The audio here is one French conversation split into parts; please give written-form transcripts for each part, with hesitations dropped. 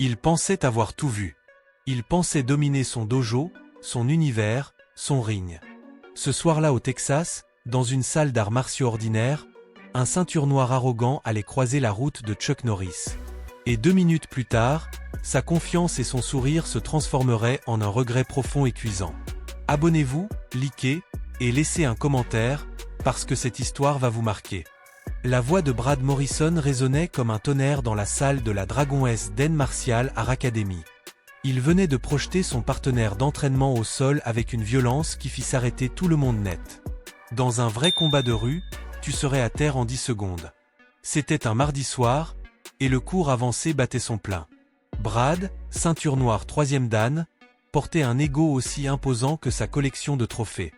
Il pensait avoir tout vu. Il pensait dominer son dojo, son univers, son ring. Ce soir-là au Texas, dans une salle d'arts martiaux ordinaire, un ceinture noire arrogant allait croiser la route de Chuck Norris. Et 2 minutes plus tard, sa confiance et son sourire se transformeraient en un regret profond et cuisant. Abonnez-vous, likez, et laissez un commentaire, parce que cette histoire va vous marquer. La voix de Brad Morrison résonnait comme un tonnerre dans la salle de la Dragon Den Martial Art Academy. Il venait de projeter son partenaire d'entraînement au sol avec une violence qui fit s'arrêter tout le monde net. Dans un vrai combat de rue, tu serais à terre en 10 secondes. C'était un mardi soir, et le cours avancé battait son plein. Brad, ceinture noire 3e dan, portait un ego aussi imposant que sa collection de trophées.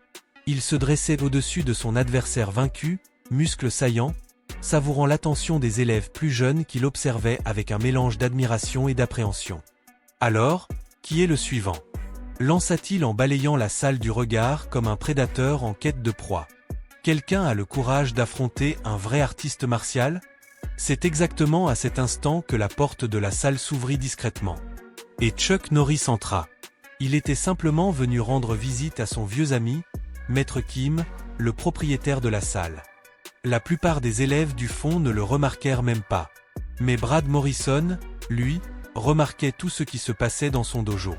Il se dressait au-dessus de son adversaire vaincu, muscles saillants, savourant l'attention des élèves plus jeunes qui l'observaient avec un mélange d'admiration et d'appréhension. Alors, qui est le suivant ? Lança-t-il en balayant la salle du regard comme un prédateur en quête de proie. Quelqu'un a le courage d'affronter un vrai artiste martial ? C'est exactement à cet instant que la porte de la salle s'ouvrit discrètement. Et Chuck Norris entra. Il était simplement venu rendre visite à son vieux ami, Maître Kim, le propriétaire de la salle. La plupart des élèves du fond ne le remarquèrent même pas. Mais Brad Morrison, lui, remarquait tout ce qui se passait dans son dojo.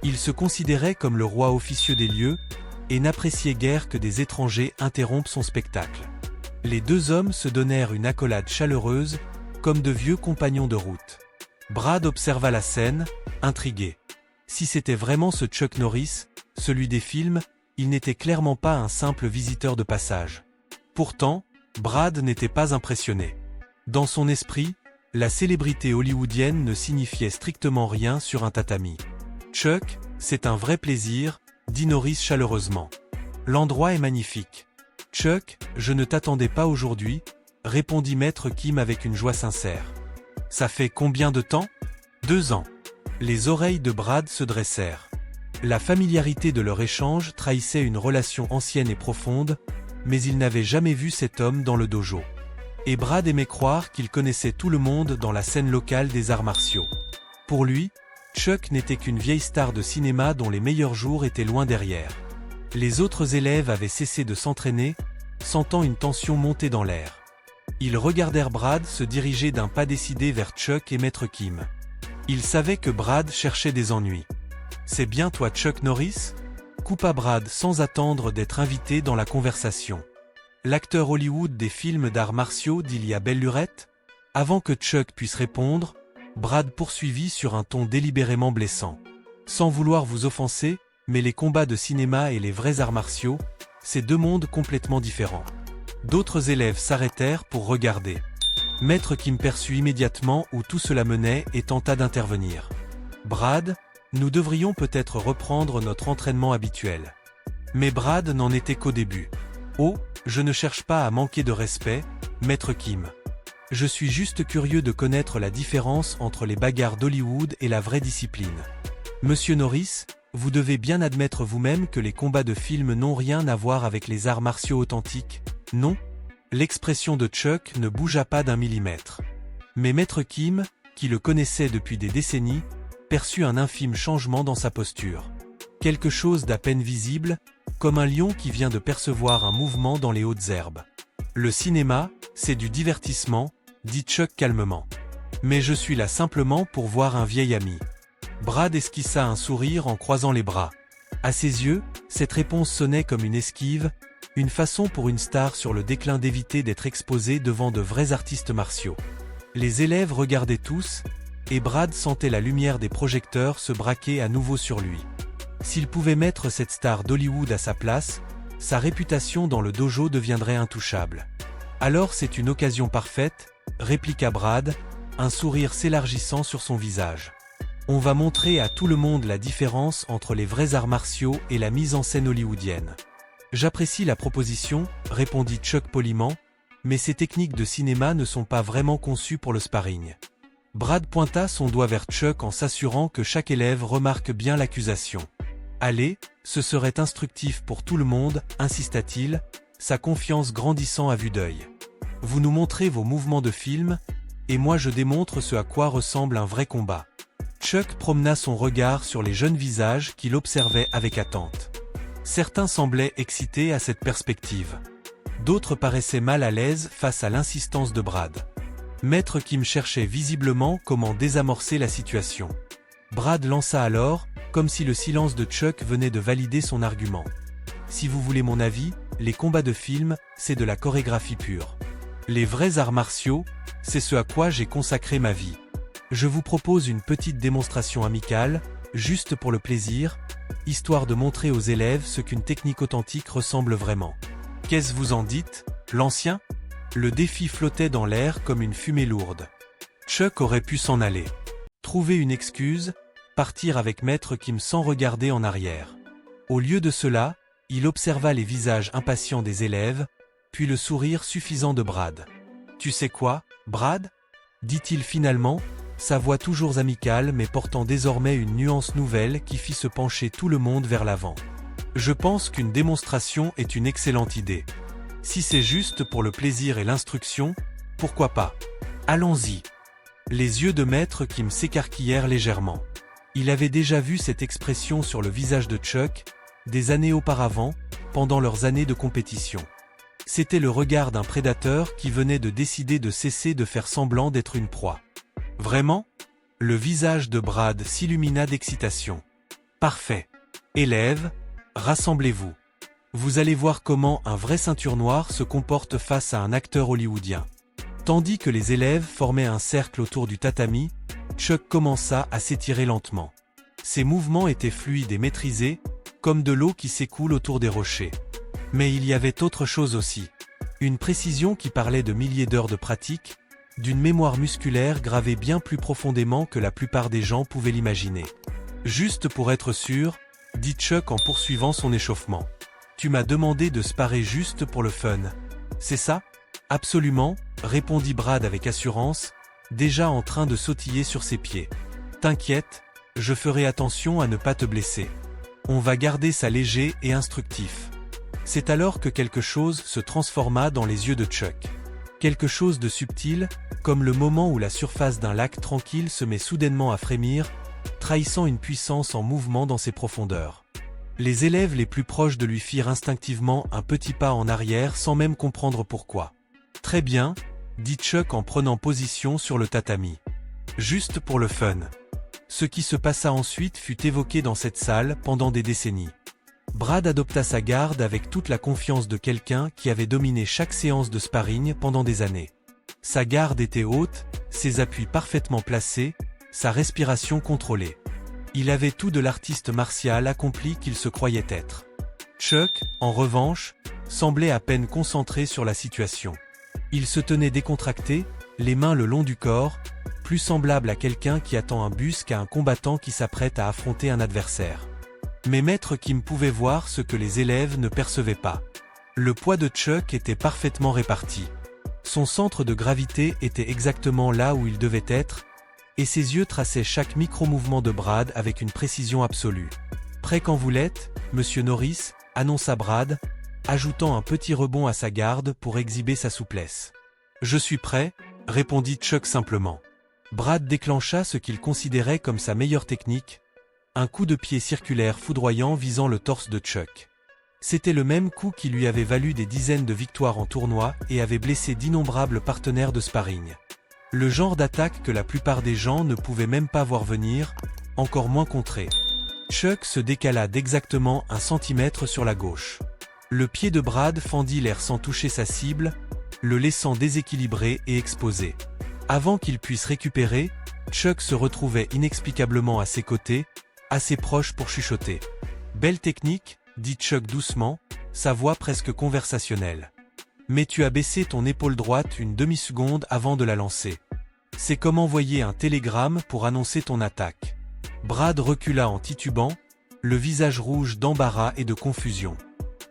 Il se considérait comme le roi officieux des lieux, et n'appréciait guère que des étrangers interrompent son spectacle. Les deux hommes se donnèrent une accolade chaleureuse, comme de vieux compagnons de route. Brad observa la scène, intrigué. Si c'était vraiment ce Chuck Norris, celui des films, il n'était clairement pas un simple visiteur de passage. Pourtant, Brad n'était pas impressionné. Dans son esprit, la célébrité hollywoodienne ne signifiait strictement rien sur un tatami. « Chuck, c'est un vrai plaisir », dit Norris chaleureusement. « L'endroit est magnifique. »« Chuck, je ne t'attendais pas aujourd'hui », répondit Maître Kim avec une joie sincère. « Ça fait combien de temps ?»« 2 ans. » Les oreilles de Brad se dressèrent. La familiarité de leur échange trahissait une relation ancienne et profonde, mais il n'avait jamais vu cet homme dans le dojo. Et Brad aimait croire qu'il connaissait tout le monde dans la scène locale des arts martiaux. Pour lui, Chuck n'était qu'une vieille star de cinéma dont les meilleurs jours étaient loin derrière. Les autres élèves avaient cessé de s'entraîner, sentant une tension monter dans l'air. Ils regardèrent Brad se diriger d'un pas décidé vers Chuck et Maître Kim. Ils savaient que Brad cherchait des ennuis. « C'est bien toi Chuck Norris ?» coupa Brad sans attendre d'être invité dans la conversation. L'acteur Hollywood des films d'arts martiaux d'il y a belle lurette ? Avant que Chuck puisse répondre, Brad poursuivit sur un ton délibérément blessant. Sans vouloir vous offenser, mais les combats de cinéma et les vrais arts martiaux, c'est 2 mondes complètement différents. D'autres élèves s'arrêtèrent pour regarder. Maître Kim perçut immédiatement où tout cela menait et tenta d'intervenir. « Brad, nous devrions peut-être reprendre notre entraînement habituel. » Mais Brad n'en était qu'au début. « Oh, je ne cherche pas à manquer de respect, Maître Kim. Je suis juste curieux de connaître la différence entre les bagarres d'Hollywood et la vraie discipline. Monsieur Norris, vous devez bien admettre vous-même que les combats de films n'ont rien à voir avec les arts martiaux authentiques, non ?» L'expression de Chuck ne bougea pas d'1 millimètre. Mais Maître Kim, qui le connaissait depuis des décennies, perçut un infime changement dans sa posture. Quelque chose d'à peine visible, comme un lion qui vient de percevoir un mouvement dans les hautes herbes. « Le cinéma, c'est du divertissement », dit Chuck calmement. « Mais je suis là simplement pour voir un vieil ami. » Brad esquissa un sourire en croisant les bras. À ses yeux, cette réponse sonnait comme une esquive, une façon pour une star sur le déclin d'éviter d'être exposée devant de vrais artistes martiaux. Les élèves regardaient tous, et Brad sentait la lumière des projecteurs se braquer à nouveau sur lui. S'il pouvait mettre cette star d'Hollywood à sa place, sa réputation dans le dojo deviendrait intouchable. « Alors c'est une occasion parfaite », répliqua Brad, un sourire s'élargissant sur son visage. « On va montrer à tout le monde la différence entre les vrais arts martiaux et la mise en scène hollywoodienne. » « J'apprécie la proposition, » répondit Chuck poliment, « mais ces techniques de cinéma ne sont pas vraiment conçues pour le sparring. » Brad pointa son doigt vers Chuck en s'assurant que chaque élève remarque bien l'accusation. « Allez, ce serait instructif pour tout le monde, » insista-t-il, sa confiance grandissant à vue d'œil. « Vous nous montrez vos mouvements de film, et moi je démontre ce à quoi ressemble un vrai combat. » Chuck promena son regard sur les jeunes visages qu'il observait avec attente. Certains semblaient excités à cette perspective. D'autres paraissaient mal à l'aise face à l'insistance de Brad. Maître Kim cherchait visiblement comment désamorcer la situation. Brad lança alors, comme si le silence de Chuck venait de valider son argument. Si vous voulez mon avis, les combats de film, c'est de la chorégraphie pure. Les vrais arts martiaux, c'est ce à quoi j'ai consacré ma vie. Je vous propose une petite démonstration amicale, juste pour le plaisir, histoire de montrer aux élèves ce qu'une technique authentique ressemble vraiment. Qu'est-ce vous en dites, l'ancien ? Le défi flottait dans l'air comme une fumée lourde. Chuck aurait pu s'en aller. Trouver une excuse, partir avec Maître Kim sans regarder en arrière. Au lieu de cela, il observa les visages impatients des élèves, puis le sourire suffisant de Brad. « Tu sais quoi, Brad ?» dit-il finalement, sa voix toujours amicale mais portant désormais une nuance nouvelle qui fit se pencher tout le monde vers l'avant. « Je pense qu'une démonstration est une excellente idée. Si c'est juste pour le plaisir et l'instruction, pourquoi pas ? Allons-y !» Les yeux de Maître Kim s'écarquillèrent légèrement. Il avait déjà vu cette expression sur le visage de Chuck, des années auparavant, pendant leurs années de compétition. C'était le regard d'un prédateur qui venait de décider de cesser de faire semblant d'être une proie. Vraiment ? Le visage de Brad s'illumina d'excitation. Parfait. Élèves, rassemblez-vous. Vous allez voir comment un vrai ceinture noire se comporte face à un acteur hollywoodien. Tandis que les élèves formaient un cercle autour du tatami, Chuck commença à s'étirer lentement. Ses mouvements étaient fluides et maîtrisés, comme de l'eau qui s'écoule autour des rochers. Mais il y avait autre chose aussi. Une précision qui parlait de milliers d'heures de pratique, d'une mémoire musculaire gravée bien plus profondément que la plupart des gens pouvaient l'imaginer. Juste pour être sûr, dit Chuck en poursuivant son échauffement. Tu m'as demandé de sparer juste pour le fun. C'est ça ? Absolument, répondit Brad avec assurance, déjà en train de sautiller sur ses pieds. T'inquiète, je ferai attention à ne pas te blesser. On va garder ça léger et instructif. C'est alors que quelque chose se transforma dans les yeux de Chuck. Quelque chose de subtil, comme le moment où la surface d'un lac tranquille se met soudainement à frémir, trahissant une puissance en mouvement dans ses profondeurs. Les élèves les plus proches de lui firent instinctivement un petit pas en arrière sans même comprendre pourquoi. « Très bien, » dit Chuck en prenant position sur le tatami. « Juste pour le fun. » Ce qui se passa ensuite fut évoqué dans cette salle pendant des décennies. Brad adopta sa garde avec toute la confiance de quelqu'un qui avait dominé chaque séance de sparring pendant des années. Sa garde était haute, ses appuis parfaitement placés, sa respiration contrôlée. Il avait tout de l'artiste martial accompli qu'il se croyait être. Chuck, en revanche, semblait à peine concentré sur la situation. Il se tenait décontracté, les mains le long du corps, plus semblable à quelqu'un qui attend un bus qu'à un combattant qui s'apprête à affronter un adversaire. Mais Maître Kim pouvait voir ce que les élèves ne percevaient pas. Le poids de Chuck était parfaitement réparti. Son centre de gravité était exactement là où il devait être, et ses yeux traçaient chaque micro-mouvement de Brad avec une précision absolue. « Prêt quand vous l'êtes, Monsieur Norris » annonça Brad, ajoutant un petit rebond à sa garde pour exhiber sa souplesse. « Je suis prêt » répondit Chuck simplement. Brad déclencha ce qu'il considérait comme sa meilleure technique, un coup de pied circulaire foudroyant visant le torse de Chuck. C'était le même coup qui lui avait valu des dizaines de victoires en tournoi et avait blessé d'innombrables partenaires de sparring. Le genre d'attaque que la plupart des gens ne pouvaient même pas voir venir, encore moins contrer. Chuck se décala d'exactement 1 centimètre sur la gauche. Le pied de Brad fendit l'air sans toucher sa cible, le laissant déséquilibré et exposé. Avant qu'il puisse récupérer, Chuck se retrouvait inexplicablement à ses côtés, assez proche pour chuchoter. « Belle technique » dit Chuck doucement, sa voix presque conversationnelle. « Mais tu as baissé ton épaule droite une demi-seconde avant de la lancer. C'est comme envoyer un télégramme pour annoncer ton attaque. » Brad recula en titubant, le visage rouge d'embarras et de confusion.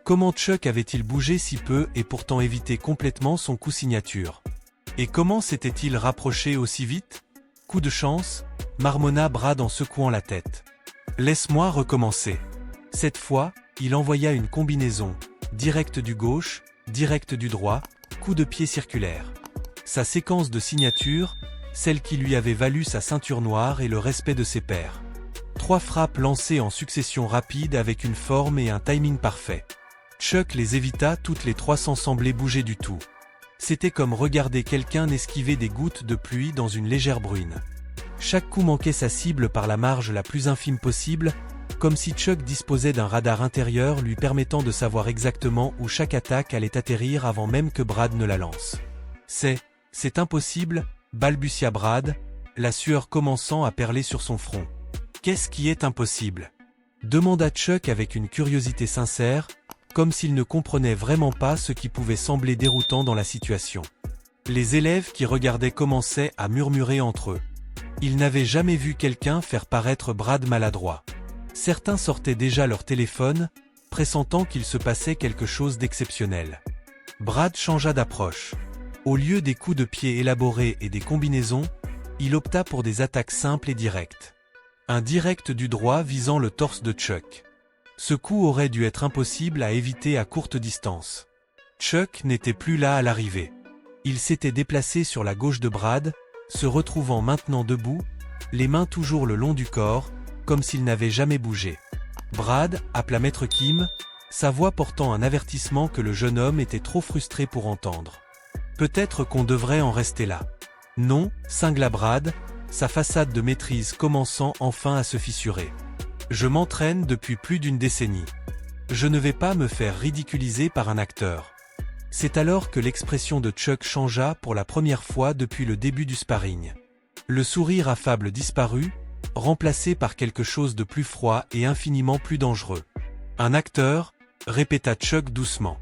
Comment Chuck avait-il bougé si peu et pourtant évité complètement son coup signature? Et comment s'était-il rapproché aussi vite? Coup de chance, marmonna Brad en secouant la tête. Laisse-moi recommencer. Cette fois, il envoya une combinaison, direct du gauche, direct du droit, coup de pied circulaire. Sa séquence de signature, celle qui lui avait valu sa ceinture noire et le respect de ses pairs. 3 frappes lancées en succession rapide avec une forme et un timing parfait. Chuck les évita toutes les 3 sans sembler bouger du tout. C'était comme regarder quelqu'un esquiver des gouttes de pluie dans une légère bruine. Chaque coup manquait sa cible par la marge la plus infime possible, comme si Chuck disposait d'un radar intérieur lui permettant de savoir exactement où chaque attaque allait atterrir avant même que Brad ne la lance. C'est impossible, balbutia Brad, la sueur commençant à perler sur son front. Qu'est-ce qui est impossible ? Demanda Chuck avec une curiosité sincère, comme s'il ne comprenait vraiment pas ce qui pouvait sembler déroutant dans la situation. Les élèves qui regardaient commençaient à murmurer entre eux. Ils n'avaient jamais vu quelqu'un faire paraître Brad maladroit. Certains sortaient déjà leur téléphone, pressentant qu'il se passait quelque chose d'exceptionnel. Brad changea d'approche. Au lieu des coups de pied élaborés et des combinaisons, il opta pour des attaques simples et directes. Un direct du droit visant le torse de Chuck. Ce coup aurait dû être impossible à éviter à courte distance. Chuck n'était plus là à l'arrivée. Il s'était déplacé sur la gauche de Brad, se retrouvant maintenant debout, les mains toujours le long du corps, comme s'il n'avait jamais bougé. Brad appela Maître Kim, sa voix portant un avertissement que le jeune homme était trop frustré pour entendre. Peut-être qu'on devrait en rester là. Non, cingla Brad, sa façade de maîtrise commençant enfin à se fissurer. Je m'entraîne depuis plus d'une décennie. Je ne vais pas me faire ridiculiser par un acteur. C'est alors que l'expression de Chuck changea pour la première fois depuis le début du sparring. Le sourire affable disparut, remplacé par quelque chose de plus froid et infiniment plus dangereux. Un acteur, répéta Chuck doucement.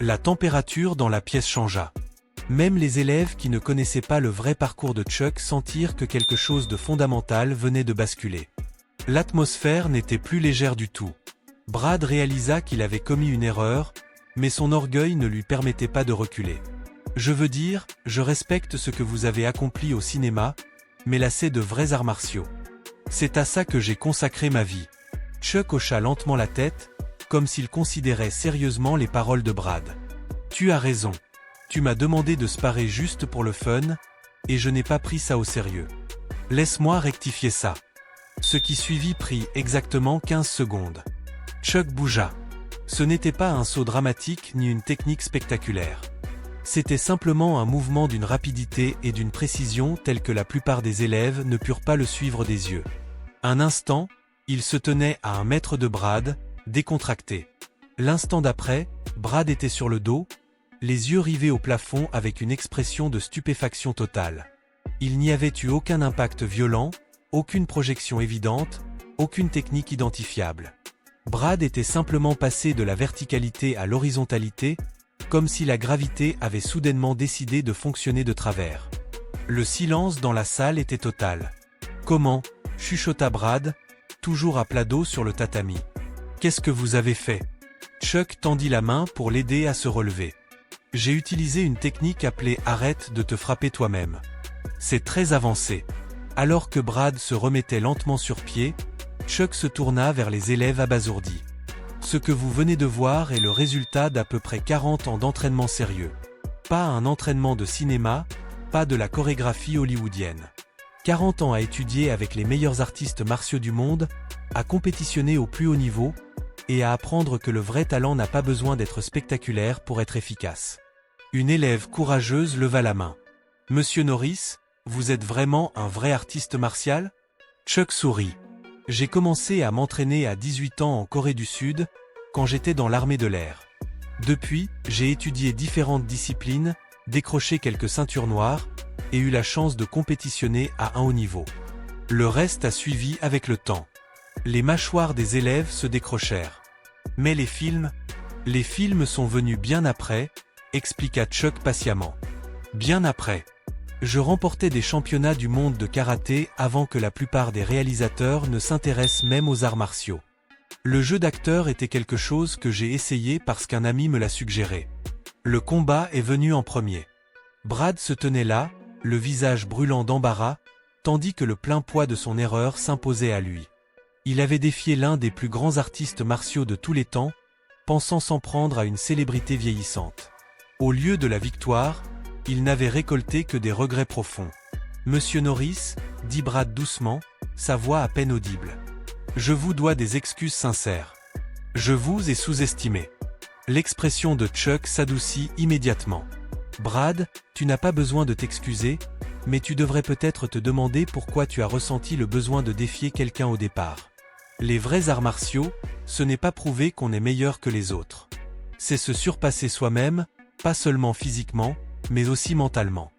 La température dans la pièce changea. Même les élèves qui ne connaissaient pas le vrai parcours de Chuck sentirent que quelque chose de fondamental venait de basculer. L'atmosphère n'était plus légère du tout. Brad réalisa qu'il avait commis une erreur, mais son orgueil ne lui permettait pas de reculer. Je veux dire, je respecte ce que vous avez accompli au cinéma, mais là c'est de vrais arts martiaux. C'est à ça que j'ai consacré ma vie. Chuck hocha lentement la tête, comme s'il considérait sérieusement les paroles de Brad. Tu as raison. Tu m'as demandé de sparer juste pour le fun, et je n'ai pas pris ça au sérieux. Laisse-moi rectifier ça. Ce qui suivit prit exactement 15 secondes. Chuck bougea. Ce n'était pas un saut dramatique ni une technique spectaculaire. C'était simplement un mouvement d'une rapidité et d'une précision telle que la plupart des élèves ne purent pas le suivre des yeux. Un instant, il se tenait à 1 mètre de Brad, décontracté. L'instant d'après, Brad était sur le dos, les yeux rivés au plafond avec une expression de stupéfaction totale. Il n'y avait eu aucun impact violent, aucune projection évidente, aucune technique identifiable. Brad était simplement passé de la verticalité à l'horizontalité, comme si la gravité avait soudainement décidé de fonctionner de travers. Le silence dans la salle était total. « Comment » chuchota Brad, toujours à plat dos sur le tatami. « Qu'est-ce que vous avez fait » Chuck tendit la main pour l'aider à se relever. « J'ai utilisé une technique appelée « arrête de te frapper toi-même ». C'est très avancé. » Alors que Brad se remettait lentement sur pied, Chuck se tourna vers les élèves abasourdis. Ce que vous venez de voir est le résultat d'à peu près 40 ans d'entraînement sérieux. Pas un entraînement de cinéma, pas de la chorégraphie hollywoodienne. 40 ans à étudier avec les meilleurs artistes martiaux du monde, à compétitionner au plus haut niveau, et à apprendre que le vrai talent n'a pas besoin d'être spectaculaire pour être efficace. Une élève courageuse leva la main. « Monsieur Norris, vous êtes vraiment un vrai artiste martial ?» Chuck sourit. « J'ai commencé à m'entraîner à 18 ans en Corée du Sud, quand j'étais dans l'armée de l'air. Depuis, j'ai étudié différentes disciplines, décroché quelques ceintures noires, et eu la chance de compétitionner à un haut niveau. Le reste a suivi avec le temps. » Les mâchoires des élèves se décrochèrent. « Mais les films sont venus bien après, » expliqua Chuck patiemment. « Bien après. Je remportais des championnats du monde de karaté avant que la plupart des réalisateurs ne s'intéressent même aux arts martiaux. Le jeu d'acteur était quelque chose que j'ai essayé parce qu'un ami me l'a suggéré. Le combat est venu en premier. » Brad se tenait là, le visage brûlant d'embarras, tandis que le plein poids de son erreur s'imposait à lui. Il avait défié l'un des plus grands artistes martiaux de tous les temps, pensant s'en prendre à une célébrité vieillissante. Au lieu de la victoire, il n'avait récolté que des regrets profonds. Monsieur Norris, dit Brad doucement, sa voix à peine audible. Je vous dois des excuses sincères. Je vous ai sous-estimé. L'expression de Chuck s'adoucit immédiatement. Brad, tu n'as pas besoin de t'excuser, mais tu devrais peut-être te demander pourquoi tu as ressenti le besoin de défier quelqu'un au départ. Les vrais arts martiaux, ce n'est pas prouver qu'on est meilleur que les autres. C'est se surpasser soi-même, pas seulement physiquement, mais aussi mentalement.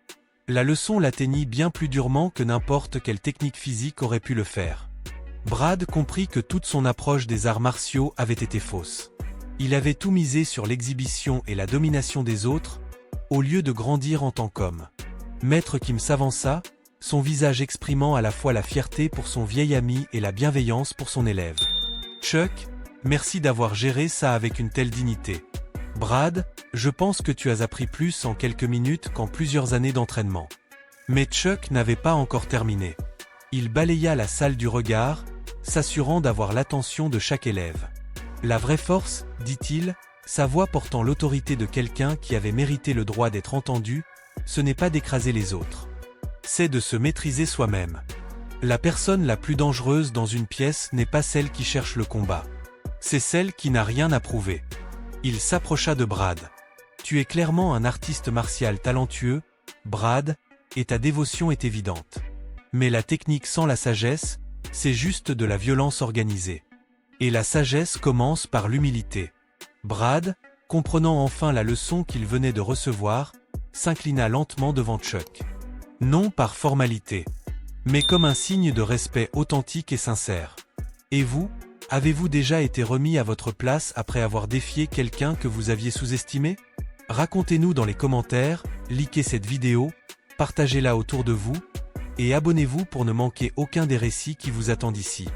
La leçon l'atteignit bien plus durement que n'importe quelle technique physique aurait pu le faire. Brad comprit que toute son approche des arts martiaux avait été fausse. Il avait tout misé sur l'exhibition et la domination des autres, au lieu de grandir en tant qu'homme. Maître Kim s'avança, son visage exprimant à la fois la fierté pour son vieil ami et la bienveillance pour son élève. Chuck, merci d'avoir géré ça avec une telle dignité. Brad, je pense que tu as appris plus en quelques minutes qu'en plusieurs années d'entraînement. Mais Chuck n'avait pas encore terminé. Il balaya la salle du regard, s'assurant d'avoir l'attention de chaque élève. La vraie force, dit-il, sa voix portant l'autorité de quelqu'un qui avait mérité le droit d'être entendu, ce n'est pas d'écraser les autres. C'est de se maîtriser soi-même. La personne la plus dangereuse dans une pièce n'est pas celle qui cherche le combat. C'est celle qui n'a rien à prouver. Il s'approcha de Brad. Tu es clairement un artiste martial talentueux, Brad, et ta dévotion est évidente. Mais la technique sans la sagesse, c'est juste de la violence organisée. Et la sagesse commence par l'humilité. Brad, comprenant enfin la leçon qu'il venait de recevoir, s'inclina lentement devant Chuck. Non par formalité, mais comme un signe de respect authentique et sincère. Et vous, avez-vous déjà été remis à votre place après avoir défié quelqu'un que vous aviez sous-estimé? Racontez-nous dans les commentaires, likez cette vidéo, partagez-la autour de vous, et abonnez-vous pour ne manquer aucun des récits qui vous attendent ici.